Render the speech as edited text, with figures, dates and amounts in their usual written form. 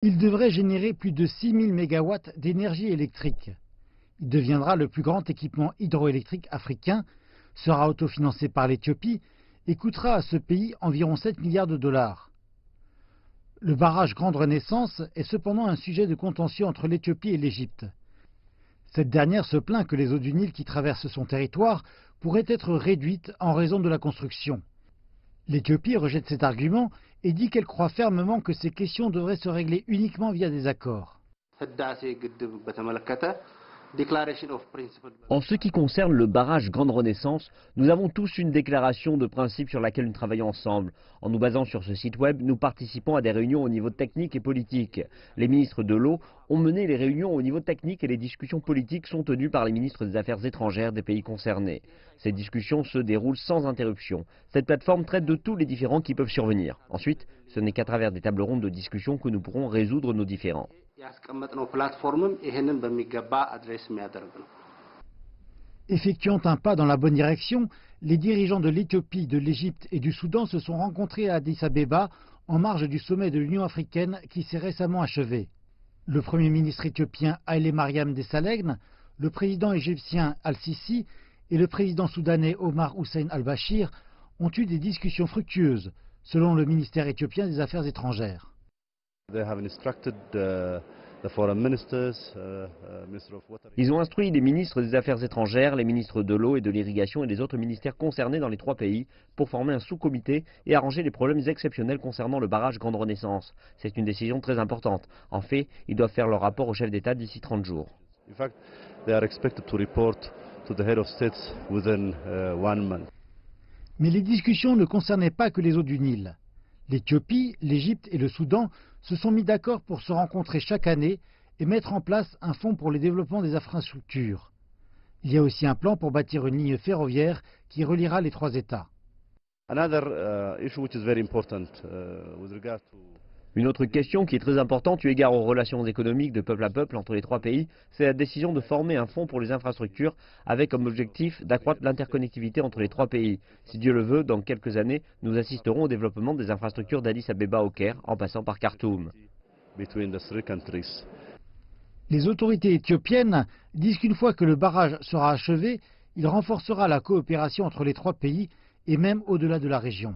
Il devrait générer plus de 6000 mégawatts d'énergie électrique. Il deviendra le plus grand équipement hydroélectrique africain, sera autofinancé par l'Éthiopie et coûtera à ce pays environ 7 milliards de dollars. Le barrage Grande Renaissance est cependant un sujet de contention entre l'Éthiopie et l'Égypte. Cette dernière se plaint que les eaux du Nil qui traversent son territoire pourraient être réduites en raison de la construction. L'Éthiopie rejette cet argument et dit qu'elle croit fermement que ces questions devraient se régler uniquement via des accords. En ce qui concerne le barrage Grande Renaissance, nous avons tous une déclaration de principe sur laquelle nous travaillons ensemble. En nous basant sur ce site web, nous participons à des réunions au niveau technique et politique. Les ministres de l'eau ont mené les réunions au niveau technique et les discussions politiques sont tenues par les ministres des Affaires étrangères des pays concernés. Ces discussions se déroulent sans interruption. Cette plateforme traite de tous les différends qui peuvent survenir. Ensuite, ce n'est qu'à travers des tables rondes de discussion que nous pourrons résoudre nos différends. Effectuant un pas dans la bonne direction, les dirigeants de l'Éthiopie, de l'Égypte et du Soudan se sont rencontrés à Addis Abeba en marge du sommet de l'Union africaine qui s'est récemment achevé. Le Premier ministre éthiopien Haïlé Mariam Dessalegn, le président égyptien Al-Sisi et le président soudanais Omar Hussein al-Bashir ont eu des discussions fructueuses, selon le ministère éthiopien des Affaires étrangères. Ils ont instruit les ministres des Affaires étrangères, les ministres de l'eau et de l'irrigation et les autres ministères concernés dans les trois pays pour former un sous-comité et arranger les problèmes exceptionnels concernant le barrage Grande Renaissance. C'est une décision très importante. En fait, ils doivent faire leur rapport au chef d'État d'ici 30 jours. Mais les discussions ne concernaient pas que les eaux du Nil. L'Éthiopie, l'Égypte et le Soudan se sont mis d'accord pour se rencontrer chaque année et mettre en place un fonds pour le développement des infrastructures. Il y a aussi un plan pour bâtir une ligne ferroviaire qui reliera les trois États. Une autre question qui est très importante eu égard aux relations économiques de peuple à peuple entre les trois pays, c'est la décision de former un fonds pour les infrastructures avec comme objectif d'accroître l'interconnectivité entre les trois pays. Si Dieu le veut, dans quelques années, nous assisterons au développement des infrastructures d'Addis Abeba au Caire en passant par Khartoum. Les autorités éthiopiennes disent qu'une fois que le barrage sera achevé, il renforcera la coopération entre les trois pays et même au-delà de la région.